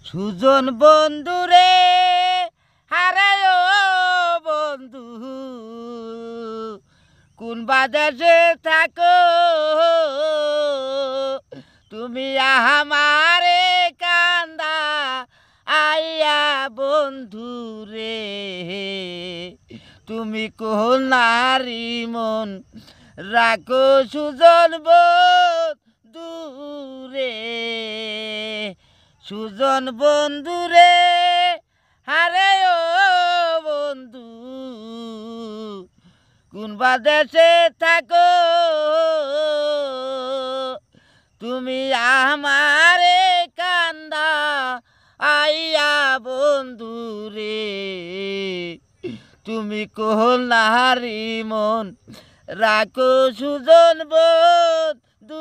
সুজন বন্ধুরে হারে ও বন্ধু কোন বাদেশে থাকো তুমি আমারে কান্দা আইয়া বন্ধুরে তুমি কোন নারী মন রাখো সুজন বন্ধুরে সুজন বন্ধুরে হারে ও বন্ধু কোন বাদেশে থাকো তুমি আমারে কান্দা আইয়া বন্ধুরে তুমি কোন নারী মন রাখো সুজন বন্ধুরে।